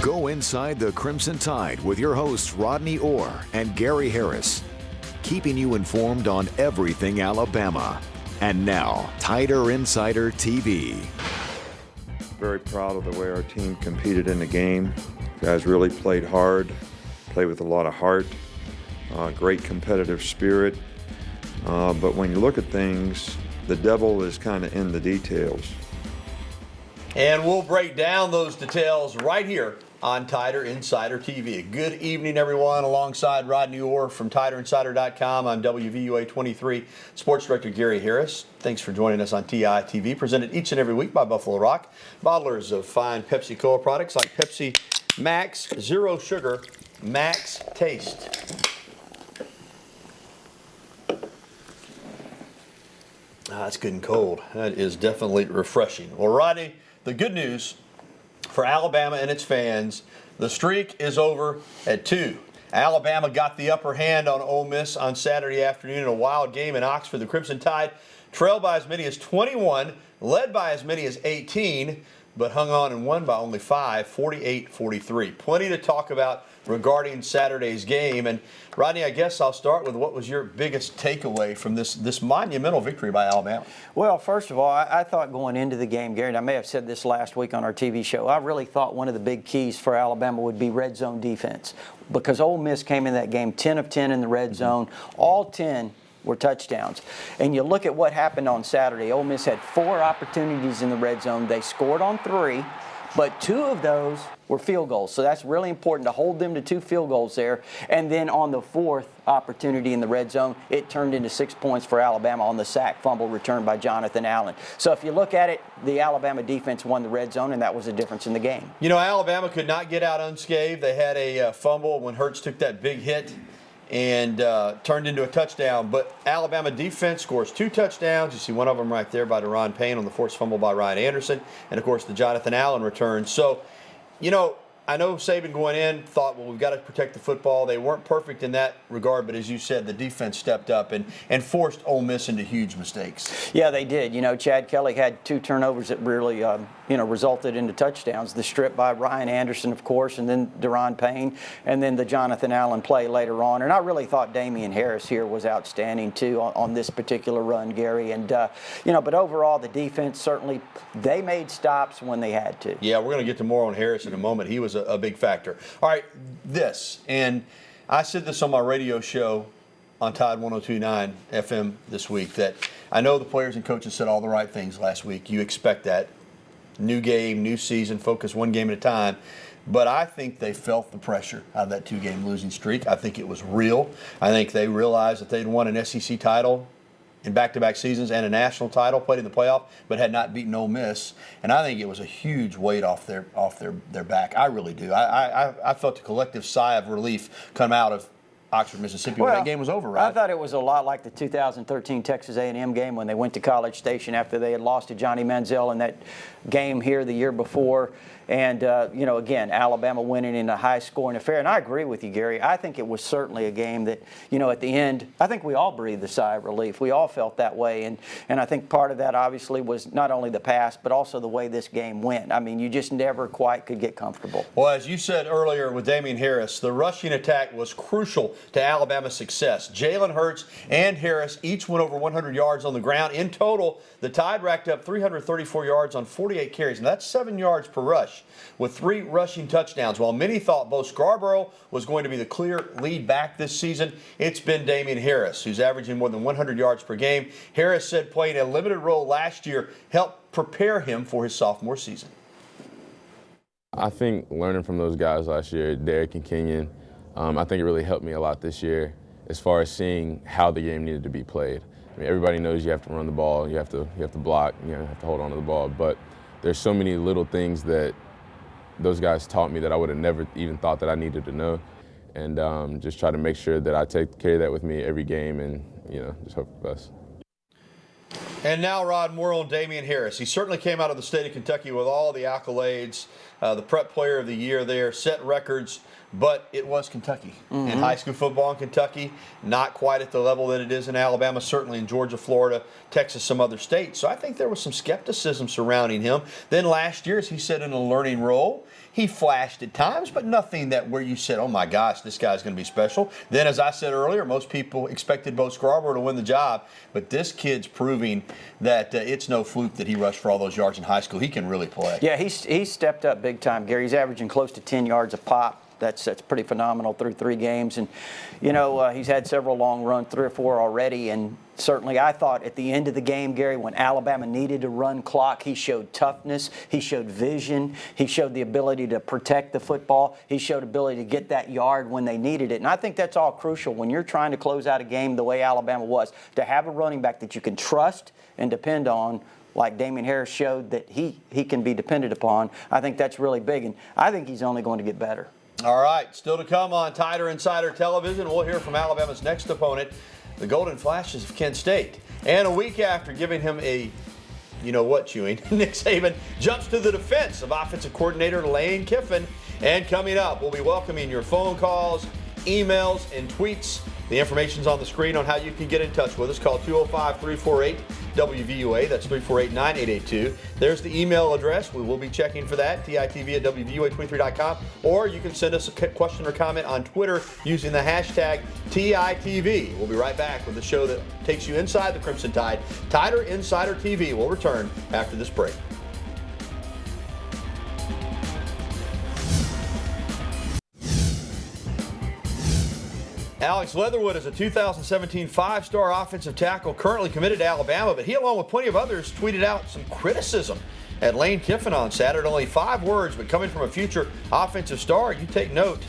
Go inside the Crimson Tide with your hosts Rodney Orr and Gary Harris, keeping you informed on everything Alabama. And now, Tider Insider TV. Very proud of the way our team competed in the game. Guys really played hard, played with a lot of heart, great competitive spirit. But when you look at things, the devil is kind of in the details. And we'll break down those details right here on Tider Insider TV. Good evening, everyone. Alongside Rodney Orr from TiderInsider.com, I'm WVUA 23 Sports Director Gary Harris. Thanks for joining us on TI TV, presented each and every week by Buffalo Rock, bottlers of fine Pepsi-Cola products like Pepsi Max Zero Sugar Max Taste. It's getting cold. That is definitely refreshing. Well, Rodney, the good news for Alabama and its fans, the streak is over at 2. Alabama got the upper hand on Ole Miss on Saturday afternoon in a wild game in Oxford. The Crimson Tide trailed by as many as 21, led by as many as 18, but hung on and won by only 5, 48-43. Plenty to talk about regarding Saturday's game. And Rodney, I guess I'll start with what was your biggest takeaway from this monumental victory by Alabama? Well, first of all, I thought going into the game, Gary, and I may have said this last week on our TV show, I really thought one of the big keys for Alabama would be red zone defense, because Ole Miss came in that game 10 of 10 in the red zone, all 10 were touchdowns. And you look at what happened on Saturday. Ole Miss had 4 opportunities in the red zone. They scored on 3, but 2 of those were field goals. So that's really important to hold them to 2 field goals there. And then on the 4th opportunity in the red zone, it turned into 6 points for Alabama on the sack fumble returned by Jonathan Allen. So if you look at it, the Alabama defense won the red zone, and that was the difference in the game. You know, Alabama could not get out unscathed. They had a fumble when Hurts took that big hit and turned into a touchdown. But Alabama defense scores 2 touchdowns. You see one of them right there by Deron Payne on the forced fumble by Ryan Anderson. And, of course, the Jonathan Allen return. So, you know, I know Saban going in thought, well, we've got to protect the football. They weren't perfect in that regard, but as you said, the defense stepped up and forced Ole Miss into huge mistakes. Yeah, they did. You know, Chad Kelly had 2 turnovers that really, resulted into touchdowns. The strip by Ryan Anderson, of course, and then Deron Payne, and then the Jonathan Allen play later on. And I really thought Damien Harris here was outstanding, too, on this particular run, Gary. And, but overall, the defense, certainly, they made stops when they had to. Yeah, we're going to get to more on Harris in a moment. He was a big factor. All right, and I said this on my radio show on Tide 102.9 FM this week, that I know the players and coaches said all the right things last week. You expect that. New game, new season, focus one game at a time. But I think they felt the pressure out of that 2-game losing streak. I think it was real. I think they realized that they'd won an SEC title in back-to-back seasons and a national title, played in the playoff, but had not beaten Ole Miss. And I think it was a huge weight off their back. I really do. I felt a collective sigh of relief come out of Oxford, Mississippi, when that game was over, right? I thought it was a lot like the 2013 Texas A&M game when they went to College Station after they had lost to Johnny Manziel in that game here the year before. And, again, Alabama winning in a high-scoring affair. And I agree with you, Gary. I think it was certainly a game that, at the end, I think we all breathed a sigh of relief. We all felt that way. And I think part of that, obviously, was not only the pass, but also the way this game went. I mean, you just never quite could get comfortable. Well, as you said earlier with Damien Harris, the rushing attack was crucial to Alabama's success. Jalen Hurts and Harris each went over 100 yards on the ground. In total, the Tide racked up 334 yards on 48 carries, and that's 7 yards per rush, with 3 rushing touchdowns. While many thought Bo Scarborough was going to be the clear lead back this season, it's been Damien Harris, who's averaging more than 100 yards per game. Harris said playing a limited role last year helped prepare him for his sophomore season. I think learning from those guys last year, Derek and Kenyon, I think it really helped me a lot this year as far as seeing how the game needed to be played. I mean, everybody knows you have to run the ball, you have to block, you have to hold on to the ball, but there's so many little things that those guys taught me that I would have never even thought that I needed to know, and just try to make sure that I carry that with me every game, and just hope for the best. And now, Rod, more on Damien Harris. He certainly came out of the state of Kentucky with all the accolades, the Prep Player of the Year there, set records. But it was Kentucky. In high school football in Kentucky, not quite at the level that it is in Alabama, certainly in Georgia, Florida, Texas, some other states. So I think there was some skepticism surrounding him. Then last year, as he said, in a learning role, he flashed at times, but nothing that where you said, oh my gosh, this guy's going to be special. Then, as I said earlier, most people expected Bo Scarborough to win the job, but this kid's proving that it's no fluke that he rushed for all those yards in high school. He can really play. Yeah, he's stepped up big time, Gary. He's averaging close to 10 yards a pop. That's pretty phenomenal through 3 games. And, you know, he's had several long runs, 3 or 4 already. And certainly I thought at the end of the game, Gary, when Alabama needed to run clock, he showed toughness. He showed vision. He showed the ability to protect the football. He showed ability to get that yard when they needed it. And I think that's all crucial when you're trying to close out a game the way Alabama was, to have a running back that you can trust and depend on, like Damien Harris showed that he can be depended upon. I think that's really big. And I think he's only going to get better. All right, still to come on Tider Insider Television. We'll hear from Alabama's next opponent, the Golden Flashes of Kent State. And a week after giving him a you-know-what chewing, Nick Saban jumps to the defense of offensive coordinator Lane Kiffin. And coming up, we'll be welcoming your phone calls, emails, and tweets. The information's on the screen on how you can get in touch with us. Call 205-348-WVUA. That's 348-9882. There's the email address. We will be checking for that, TITV@WVUA23.com. Or you can send us a question or comment on Twitter using the hashtag TITV. We'll be right back with the show that takes you inside the Crimson Tide. Tider Insider TV will return after this break. Alex Leatherwood is a 2017 5-star offensive tackle currently committed to Alabama, but he, along with plenty of others, tweeted out some criticism at Lane Kiffin on Saturday. Only 5 words, but coming from a future offensive star, you take note.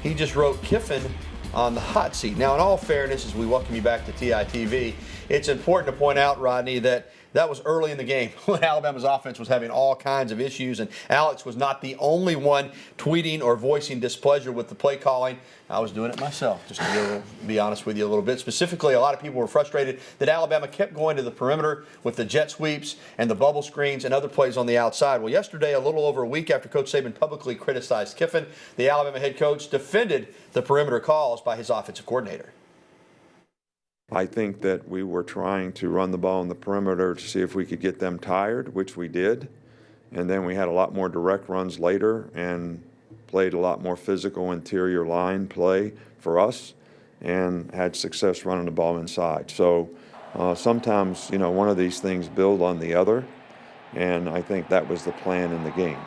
He just wrote Kiffin on the hot seat. Now, in all fairness, as we welcome you back to TITV, it's important to point out, Rodney, that was early in the game when Alabama's offense was having all kinds of issues, and Alex was not the only one tweeting or voicing displeasure with the play calling. I was doing it myself, just to be honest with you a little bit. Specifically, a lot of people were frustrated that Alabama kept going to the perimeter with the jet sweeps and the bubble screens and other plays on the outside. Well, yesterday, a little over a week after Coach Saban publicly criticized Kiffin, the Alabama head coach defended the perimeter calls by his offensive coordinator. I think that we were trying to run the ball on the perimeter to see if we could get them tired, which we did. And then we had a lot more direct runs later and played a lot more physical interior line play for us and had success running the ball inside. So sometimes, one of these things build on the other, and I think that was the plan in the game.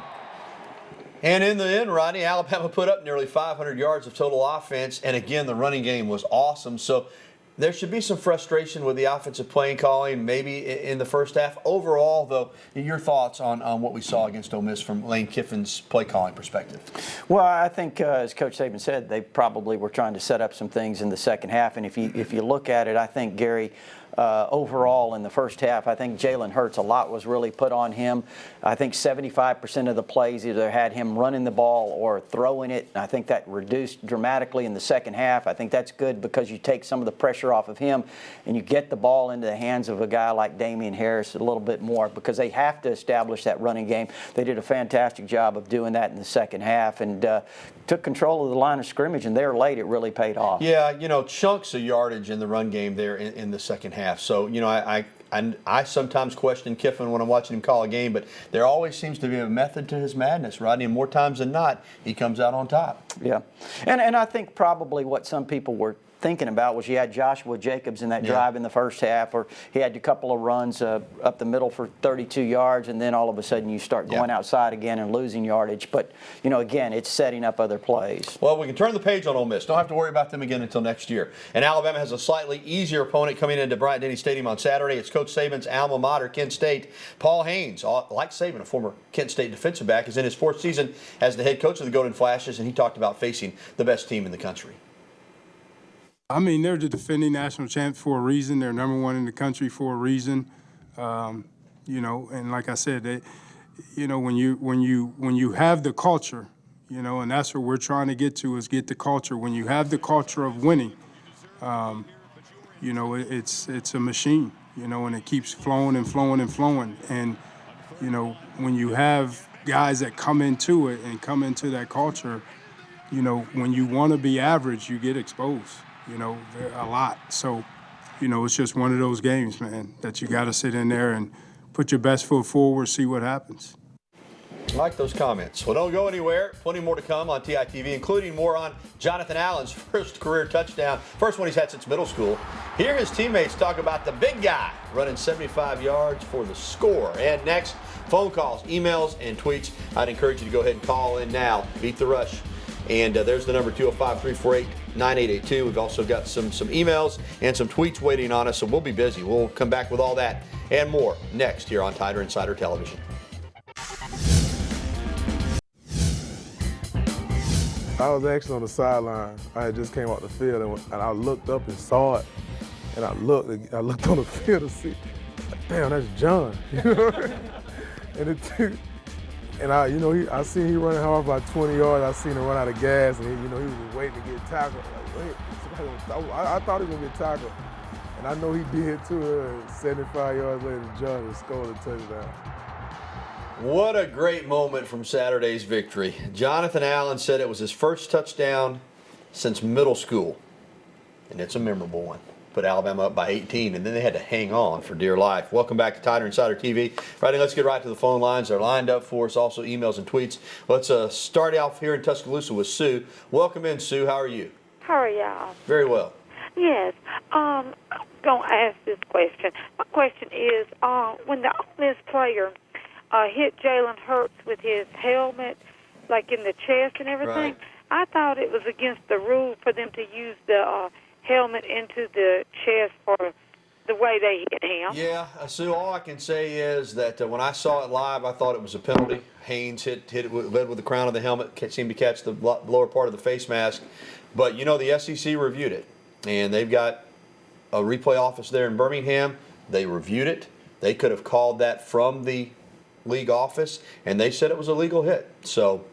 And in the end, Rodney, Alabama put up nearly 500 yards of total offense, and again, the running game was awesome. So there should be some frustration with the offensive playing calling maybe in the first half. Overall, though, your thoughts on what we saw against Ole Miss from Lane Kiffin's play calling perspective? Well, I think, as Coach Saban said, they probably were trying to set up some things in the second half. And if you look at it, I think, Gary, overall in the first half, I think Jalen Hurts, a lot was really put on him. I think 75% of the plays either had him running the ball or throwing it. I think that reduced dramatically in the second half. I think that's good because you take some of the pressure off of him and you get the ball into the hands of a guy like Damien Harris a little bit more because they have to establish that running game. They did a fantastic job of doing that in the second half and took control of the line of scrimmage, and there late it really paid off. Yeah, chunks of yardage in the run game there in the second half. So, I sometimes question Kiffin when I'm watching him call a game, but there always seems to be a method to his madness, Rodney, and more times than not, he comes out on top. Yeah, and I think probably what some people were thinking about was you had Joshua Jacobs in that drive in the first half, or he had a couple of runs up the middle for 32 yards, and then all of a sudden you start going outside again and losing yardage. But, again, it's setting up other plays. Well, we can turn the page on Ole Miss. Don't have to worry about them again until next year. And Alabama has a slightly easier opponent coming into Bryant-Denny Stadium on Saturday. It's Coach Saban's alma mater, Kent State. Paul Haynes, like Saban, a former Kent State defensive back, is in his 4th season as the head coach of the Golden Flashes, and he talked about facing the best team in the country. I mean, they're the defending national champs for a reason. They're number 1 in the country for a reason. And like I said, when you have the culture, and that's what we're trying to get to is get the culture. When you have the culture of winning, it's a machine, and it keeps flowing and flowing and flowing. And, when you have guys that come into it and come into that culture, you know, when you want to be average, you get exposed, you know, a lot. So, you know, it's just one of those games, man, that you got to sit in there and put your best foot forward, see what happens. I like those comments. Well, don't go anywhere. Plenty more to come on TITV, including more on Jonathan Allen's first career touchdown. First one he's had since middle school. Hear his teammates talk about the big guy running 75 yards for the score. And next, phone calls, emails, and tweets. I'd encourage you to go ahead and call in now. Beat the rush. And there's the number, 205-348-9882. We've also got some emails and some tweets waiting on us, so we'll be busy. We'll come back with all that and more next here on Tider Insider Television. I was actually on the sideline. I had just came off the field, and I looked up and saw it. And I looked on the field to see, damn, that's John. I seen he running hard about 20 yards. I seen him run out of gas, and he was just waiting to get tackled. I thought he was gonna get tackled, and I know he did too. 75 yards later, John scored a touchdown. What a great moment from Saturday's victory. Jonathan Allen said it was his first touchdown since middle school, and it's a memorable one. Put Alabama up by 18, and then they had to hang on for dear life. Welcome back to Tider Insider TV. Right, let's get right to the phone lines. They're lined up for us, also emails and tweets. Let's start off here in Tuscaloosa with Sue. Welcome in, Sue. How are you? How are y'all? Very well. Yes. I'm going to ask this question. My question is, when the Ole Miss player hit Jalen Hurts with his helmet, like in the chest and everything, right. I thought it was against the rule for them to use the helmet into the chest for the way they hit him. Yeah, Sue, all I can say is that when I saw it live, I thought it was a penalty. Haynes led with the crown of the helmet, seemed to catch the lower part of the face mask. But, you know, the SEC reviewed it, and they've got a replay office there in Birmingham. They reviewed it. They could have called that from the league office, and they said it was a legal hit. So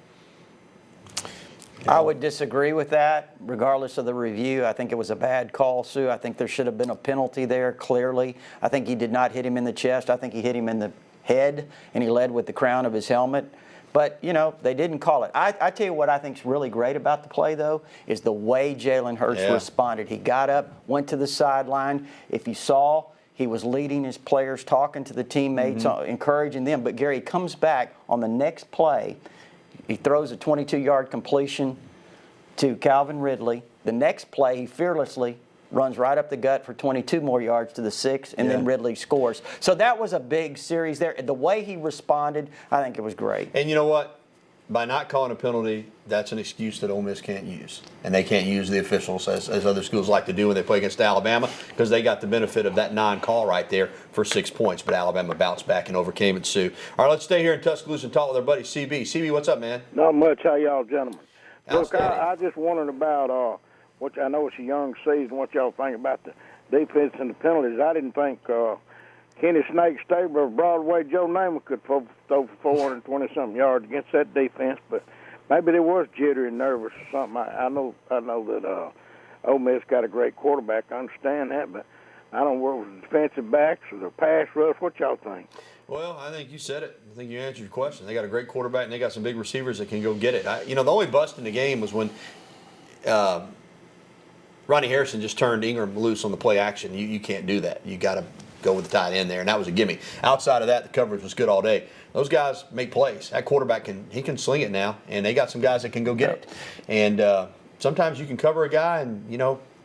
I would disagree with that, regardless of the review. I think it was a bad call, Sue. I think there should have been a penalty there, clearly. I think he did not hit him in the chest. I think he hit him in the head, and he led with the crown of his helmet. But, you know, they didn't call it. I tell you what I think's really great about the play, though, is the way Jalen Hurts responded. He got up, went to the sideline. If you saw, he was leading his players, talking to the teammates, encouraging them. But, Gary, comes back on the next play. He throws a 22-yard completion to Calvin Ridley. The next play, he fearlessly runs right up the gut for 22 more yards to the 6, and then Ridley scores. So that was a big series there. The way he responded, I think it was great. And you know what? By not calling a penalty, that's an excuse that Ole Miss can't use. And they can't use the officials as other schools like to do when they play against Alabama, because they got the benefit of that non-call right there for 6 points. But Alabama bounced back and overcame it, Sue. All right, let's stay here in Tuscaloosa and talk with our buddy CB. CB, what's up, man? Not much. How y'all gentlemen? Look, Outstanding. I just wondered about what I know it's a young season. What y'all think about the defense and the penalties? I didn't think Kenny Snake Stabler of Broadway, Joe Namath could throw for 420-something yards against that defense, but maybe they was jittery and nervous or something. I know that Ole Miss got a great quarterback. I understand that, but I don't know if it's defensive backs or the pass rush. What y'all think? Well, I think you said it. I think you answered your question. They got a great quarterback, and they got some big receivers that can go get it. The only bust in the game was when Rodney Harrison just turned Ingram loose on the play action. You can't do that. You got to go with the tight end there, and that was a gimme. Outside of that, the coverage was good all day. Those guys make plays. That quarterback can sling it now, and they got some guys that can go get it. And sometimes you can cover a guy, and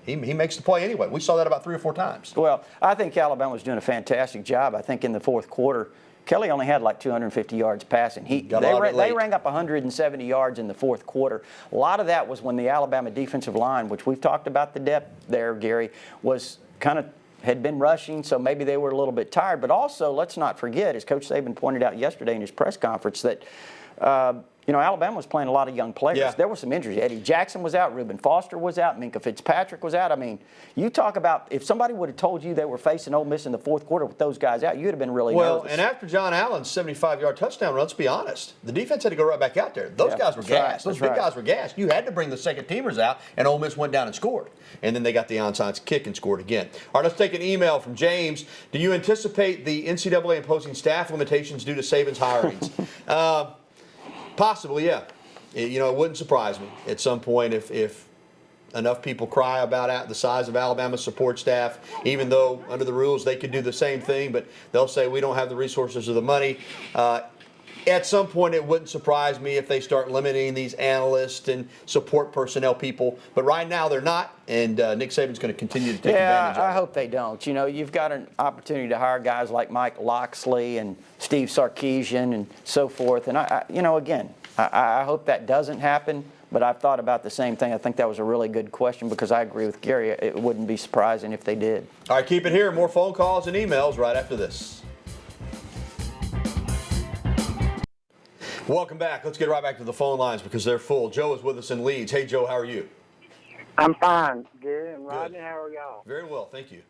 he makes the play anyway. We saw that about 3 or 4 times. Well, I think Alabama was doing a fantastic job. I think in the fourth quarter, Kelly only had like 250 yards passing. They rang up 170 yards in the fourth quarter. A lot of that was when the Alabama defensive line, which we've talked about the depth there, Gary, was had been rushing, so maybe they were a little bit tired. But also, let's not forget, as Coach Saban pointed out yesterday in his press conference, that Alabama was playing a lot of young players. Yeah. There were some injuries. Eddie Jackson was out. Reuben Foster was out. Minka Fitzpatrick was out. I mean, you talk about if somebody would have told you they were facing Ole Miss in the fourth quarter with those guys out, you would have been really nervous. Well, and after John Allen's 75-yard touchdown run, let's be honest, the defense had to go right back out there. Those guys were gassed. Those big guys were gassed. You had to bring the second teamers out, and Ole Miss went down and scored. And then they got the onside kick and scored again. All right, let's take an email from James. Do you anticipate the NCAA imposing staff limitations due to Saban's hirings? Possibly, yeah. It wouldn't surprise me at some point if enough people cry about the size of Alabama's support staff, even though under the rules they could do the same thing, but they'll say we don't have the resources or the money. At some point, it wouldn't surprise me if they start limiting these analysts and support personnel people. But right now, they're not, and Nick Saban's going to continue to take advantage of it. I hope they don't. You've got an opportunity to hire guys like Mike Loxley and Steve Sarkisian and so forth. And, I hope that doesn't happen. But I've thought about the same thing. I think that was a really good question because I agree with Gary. It wouldn't be surprising if they did. All right, keep it here. More phone calls and emails right after this. Welcome back. Let's get right back to the phone lines because they're full. Joe is with us in Leeds. Hey, Joe, how are you? I'm fine, Gary and Rodney. How are y'all? Very well, thank you.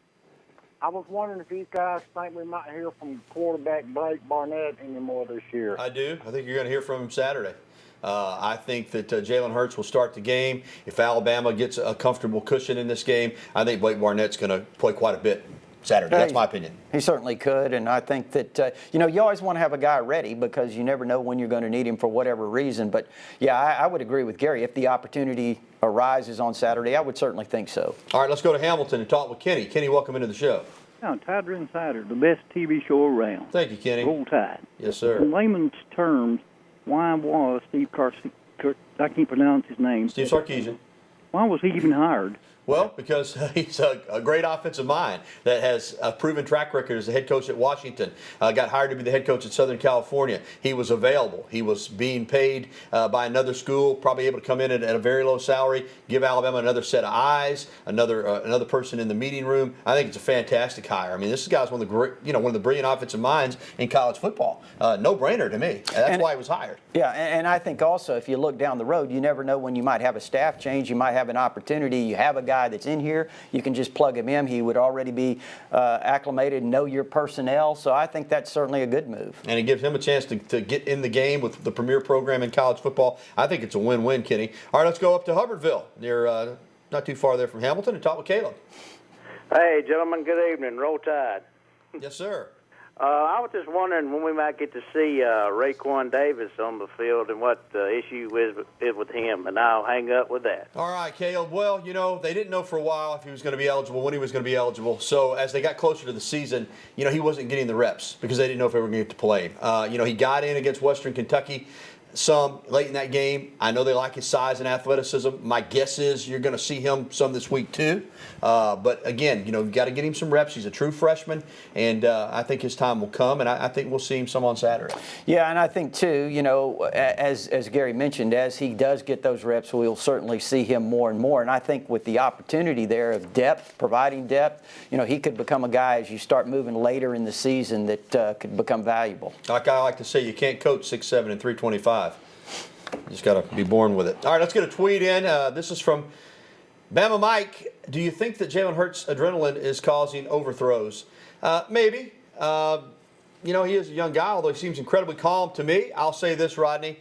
I was wondering if you guys think we might hear from quarterback Blake Barnett anymore this year. I do. I think you're going to hear from him Saturday. I think that Jalen Hurts will start the game. If Alabama gets a comfortable cushion in this game, I think Blake Barnett's going to play quite a bit Saturday. That's my opinion. He certainly could, and I think that, you always want to have a guy ready because you never know when you're going to need him for whatever reason. But, yeah, I would agree with Gary. If the opportunity arises on Saturday, I would certainly think so. All right, let's go to Hamilton and talk with Kenny. Kenny, welcome into the show. Tider Insider, the best TV show around. Thank you, Kenny. Roll Tide. Yes, sir. In layman's terms, why was Steve I can't pronounce his name. Steve Sarkisian. Why was he even hired? Well, because he's a great offensive mind that has a proven track record as the head coach at Washington. Got hired to be the head coach at Southern California. He was available. He was being paid by another school, probably able to come in at a very low salary, give Alabama another set of eyes, another person in the meeting room. I think it's a fantastic hire. I mean, this guy's one of the brilliant offensive minds in college football. No brainer to me. That's why he was hired. Yeah, and I think also if you look down the road, you never know when you might have a staff change. You might have an opportunity. You have a guy that's in here, you can just plug him in. He would already be acclimated and know your personnel, so I think that's certainly a good move. And it gives him a chance to get in the game with the premier program in college football. I think it's a win-win, Kenny. All right, let's go up to Hubbardville, near not too far there from Hamilton, and talk with Caleb. Hey, gentlemen, good evening. Roll Tide. Yes, sir. I was just wondering when we might get to see Raekwon Davis on the field and what the issue is with him, and I'll hang up with that. All right, Caleb. Well, they didn't know for a while if he was going to be eligible, when he was going to be eligible. So as they got closer to the season, he wasn't getting the reps because they didn't know if they were going to get to play. He got in against Western Kentucky some late in that game. I know they like his size and athleticism. My guess is you're going to see him some this week too. But again, you've got to get him some reps. He's a true freshman, and I think his time will come, and I think we'll see him some on Saturday. Yeah, and I think too, as Gary mentioned, as he does get those reps, we'll certainly see him more and more. And I think with the opportunity there of depth, providing depth, he could become a guy as you start moving later in the season that could become valuable. Like I like to say, you can't coach 6'7" and 325. You just got to be born with it. All right, let's get a tweet in. This is from Bama Mike. Do you think that Jalen Hurts' adrenaline is causing overthrows? Maybe. He is a young guy, although he seems incredibly calm to me. I'll say this, Rodney.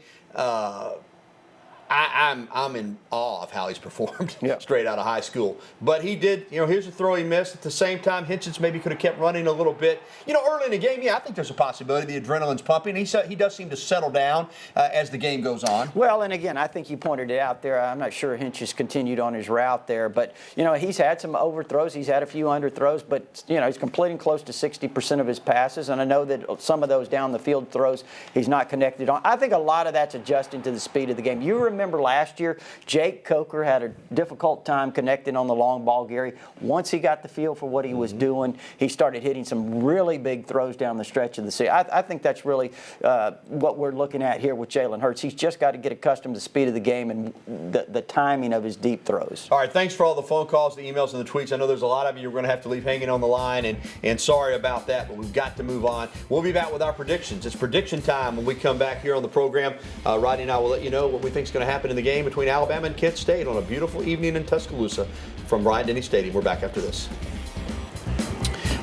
I'm in awe of how he's performed straight out of high school. But he did, here's a throw he missed. At the same time, Hitchens maybe could have kept running a little bit. Early in the game, I think there's a possibility the adrenaline's pumping. He does seem to settle down as the game goes on. Well, and again, I think you pointed it out there. I'm not sure Hitchens continued on his route there. But, he's had some overthrows. He's had a few underthrows. But, he's completing close to 60% of his passes. And I know that some of those down the field throws he's not connected on. I think a lot of that's adjusting to the speed of the game. You remember last year, Jake Coker had a difficult time connecting on the long ball, Gary. Once he got the feel for what he was doing, he started hitting some really big throws down the stretch of the season. I think that's really what we're looking at here with Jalen Hurts. He's just got to get accustomed to the speed of the game and the timing of his deep throws. All right, thanks for all the phone calls, the emails, and the tweets. I know there's a lot of you we're going to have to leave hanging on the line, and sorry about that, but we've got to move on. We'll be back with our predictions. It's prediction time when we come back here on the program. Rodney and I will let you know what we think is going to happen in the game between Alabama and Kent State on a beautiful evening in Tuscaloosa from Bryant-Denny Stadium. We're back after this.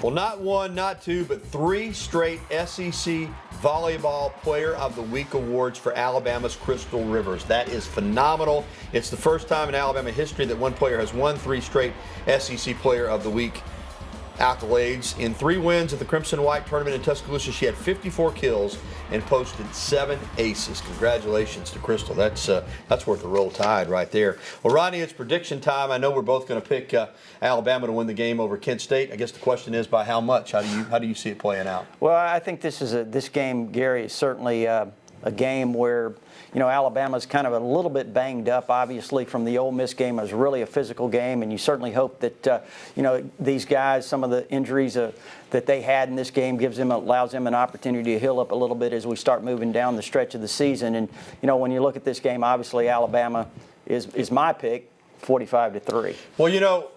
Well, not one, not two, but 3 straight SEC Volleyball Player of the Week awards for Alabama's Crystal Rivers. That is phenomenal. It's the first time in Alabama history that one player has won 3 straight SEC Player of the Week accolades. In 3 wins at the Crimson White tournament in Tuscaloosa, she had 54 kills and posted 7 aces. Congratulations to Crystal. That's worth a roll tide right there. Well, Rodney, it's prediction time. I know we're both going to pick Alabama to win the game over Kent State. I guess the question is by how much? How do you see it playing out? Well, I think this game, Gary, is certainly a game where, Alabama's kind of a little bit banged up, obviously, from the Ole Miss game. It was really a physical game, and you certainly hope that, these guys, some of the injuries that they had in this game allows them an opportunity to heal up a little bit as we start moving down the stretch of the season. And, when you look at this game, obviously Alabama is my pick, 45-3. Well,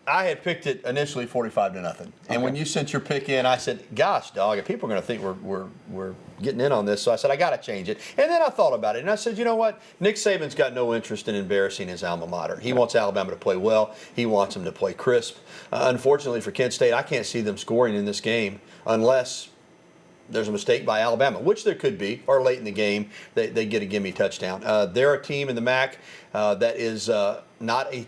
I had picked it initially 45-0, and when you sent your pick in, I said, "Gosh, dog, if people are going to think we're getting in on this," so I said I got to change it. And then I thought about it, and I said, you know what? Nick Saban's got no interest in embarrassing his alma mater. He wants Alabama to play well. He wants them to play crisp. Unfortunately for Kent State, I can't see them scoring in this game unless there's a mistake by Alabama, which there could be, or late in the game they get a gimme touchdown. They're a team in the MAC that is not a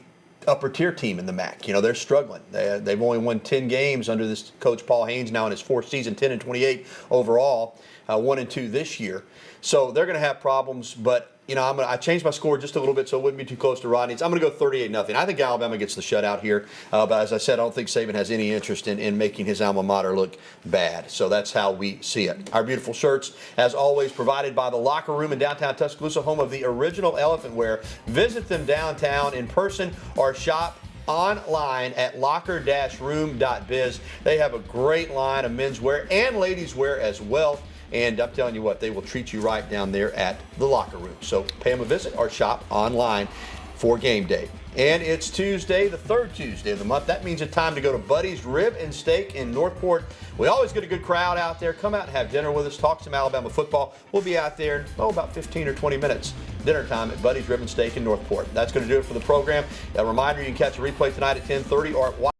upper tier team in the MAC. They're struggling. They've only won 10 games under this coach Paul Haynes now in his fourth season, 10-28 overall, 1-2 this year. So they're going to have problems, but I changed my score just a little bit so it wouldn't be too close to Rodney's. I'm going to go 38-0. I think Alabama gets the shutout here, but as I said, I don't think Saban has any interest in making his alma mater look bad. So that's how we see it. Our beautiful shirts, as always, provided by the Locker Room in downtown Tuscaloosa, home of the original Elephant Wear. Visit them downtown in person or shop online at locker-room.biz. They have a great line of menswear and ladies' wear as well. And I'm telling you what, they will treat you right down there at the Locker Room. So pay them a visit or shop online for game day. And it's Tuesday, the third Tuesday of the month. That means it's time to go to Buddy's Rib and Steak in Northport. We always get a good crowd out there. Come out and have dinner with us. Talk some Alabama football. We'll be out there in about 15 or 20 minutes. Dinner time at Buddy's Rib and Steak in Northport. That's going to do it for the program. A reminder, you can catch a replay tonight at 10:30 or at